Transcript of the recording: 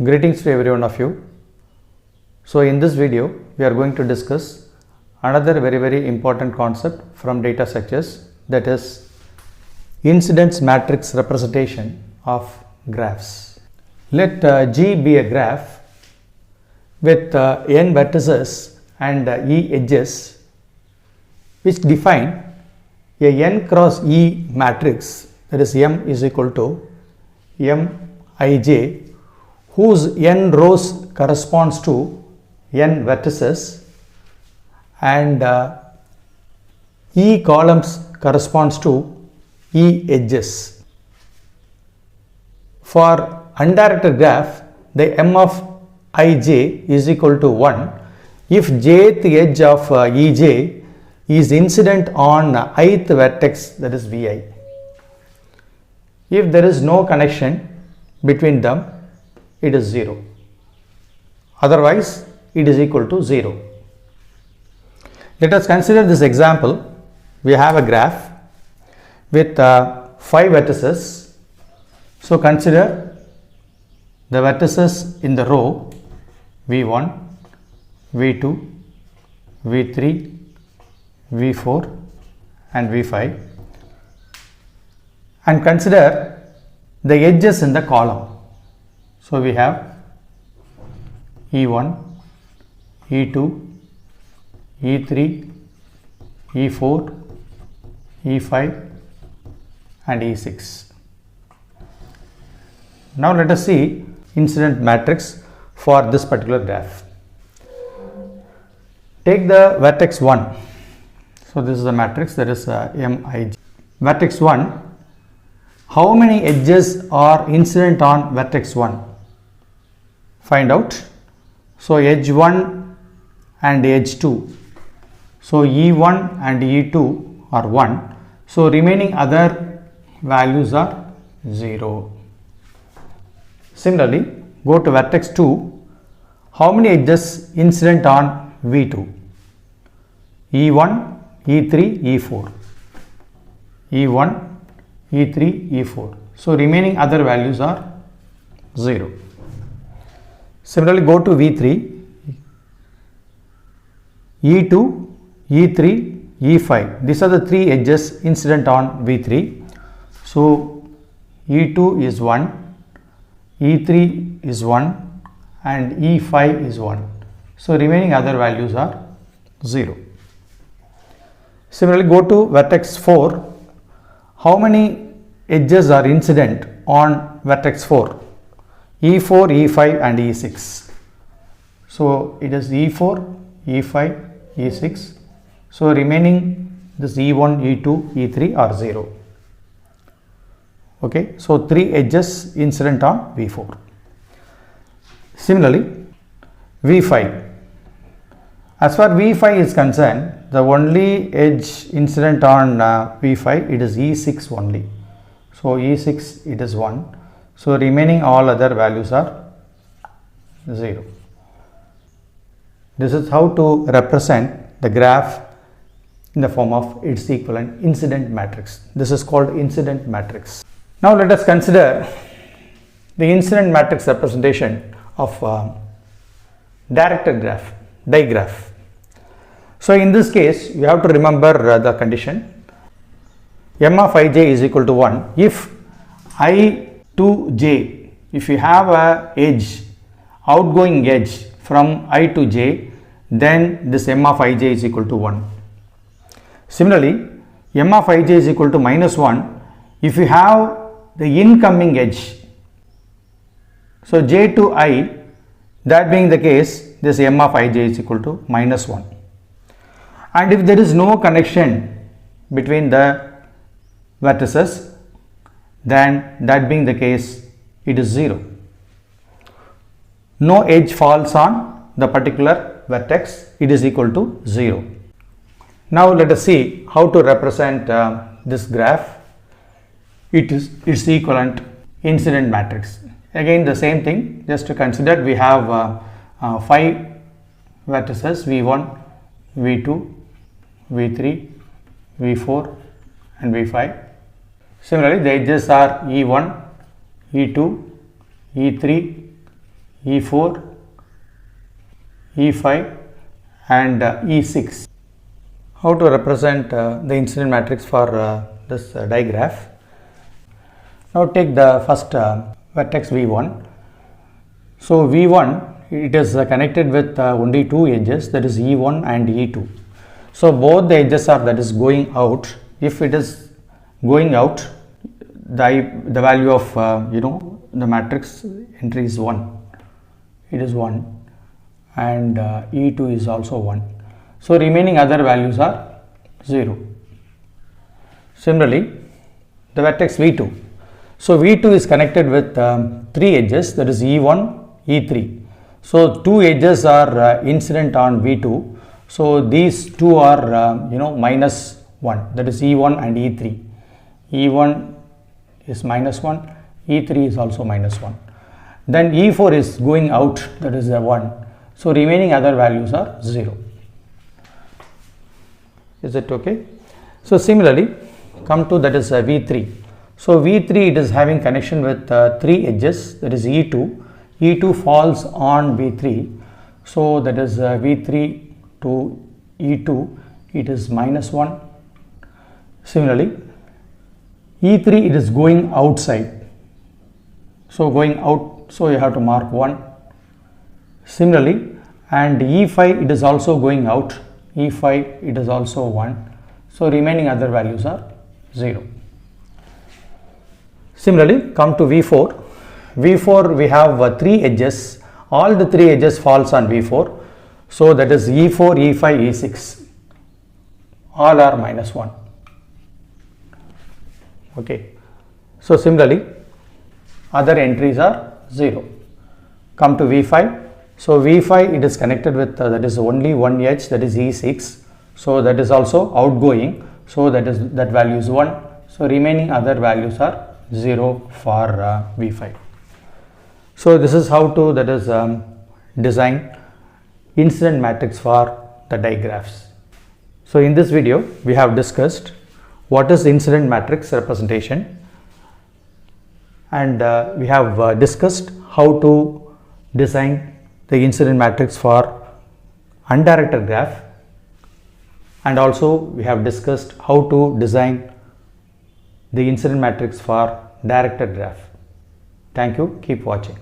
Greetings to every one of you. So in this video we are going to discuss another very important concept from data structures, that is incidence matrix representation of graphs. Let G be a graph with n vertices and e edges which define a n cross e matrix, that is M is equal to Mij, whose n rows corresponds to n vertices and e columns corresponds to e edges. For undirected graph, the M of Ij is equal to 1 if jth edge of Ej is incident on ith vertex, that is Vi. If there is no connection between them, it is 0. Otherwise, it is equal to 0. Let us consider this example. We have a graph with 5 vertices. So consider the vertices in the row V1, V2, V3, V4 and V5, and consider the edges in the column. So we have E1, E2, E3, E4, E5 and E6. Now let us see incident matrix for this particular graph. Take the vertex 1. So this is the matrix, that is Mij. Vertex 1, how many edges are incident on vertex 1? Find out. So edge 1 and edge 2. So E1 and E2 are 1. So remaining other values are 0. Similarly, go to vertex 2. How many edges incident on V2? E1, E3, E4. E1, E3, E4. So remaining other values are 0. Similarly, go to V3, E2, E3, E5. These are the 3 edges incident on V3. So E2 is 1, E3 is 1 and E5 is 1. So remaining other values are 0. Similarly, go to vertex 4. How many edges are incident on vertex 4? E4, E5 and E6. So it is E4, E5, E6. So remaining this E1, E2, E3 are 0. Okay, so 3 edges incident on V4. Similarly, V5. As far V5 is concerned, the only edge incident on V5, it is E6 only. So E6 it is 1. So remaining all other values are 0. This is how to represent the graph in the form of its equivalent incident matrix. This is called incident matrix. Now let us consider the incident matrix representation of directed graph, digraph. So in this case, you have to remember the condition. M of Ij is equal to 1 if I to j, if you have a edge, outgoing edge from I to j, then this M of Ij is equal to 1. Similarly, M of Ij is equal to minus 1 if you have the incoming edge. So j to I, that being the case, this M of Ij is equal to minus 1. And if there is no connection between the vertices, then that being the case, it is 0. No edge falls on the particular vertex, it is equal to 0. Now let us see how to represent this graph. It is its equivalent incident matrix. Again the same thing, just to consider, we have 5 vertices V1, V2, V3, V4 and V5. Similarly, the edges are E1, E2, E3, E4, E5 and E6. How to represent the incident matrix for this digraph? Now take the first vertex V1. So V1, it is connected with only two edges, that is E1 and E2. So both the edges are that is going out. If it is going out, the value of the matrix entry is 1. It is 1 and E2 is also 1. So remaining other values are 0. Similarly, the vertex V2. So V2 is connected with three edges, that is E1, E3. So two edges are incident on V2. So these two are minus 1, that is E1 and E3. E1 is minus 1, E3 is also minus 1. Then E4 is going out, that is 1. So remaining other values are 0. Is it okay? So similarly, come to that is V3. So V3, it is having connection with three edges, that is E2. E2 falls on V3. So that is V3 to E2, it is minus 1. Similarly, E3, it is going outside. So going out, so you have to mark 1. Similarly, and E5, it is also going out. E5, it is also 1. So remaining other values are 0. Similarly, come to V4. V4, we have three edges. All the three edges falls on V4. So that is E4, E5, E6. All are minus 1. Okay. So similarly, other entries are 0. Come to V5. So V5, it is connected with that is only one edge, that is E6. So that is also outgoing. So that value is 1. So remaining other values are 0 for V5. So this is how to design incident matrix for the digraphs. So in this video, we have discussed what is incident matrix representation, and we have discussed how to design the incident matrix for undirected graph, and also we have discussed how to design the incident matrix for directed graph. Thank you. Keep watching.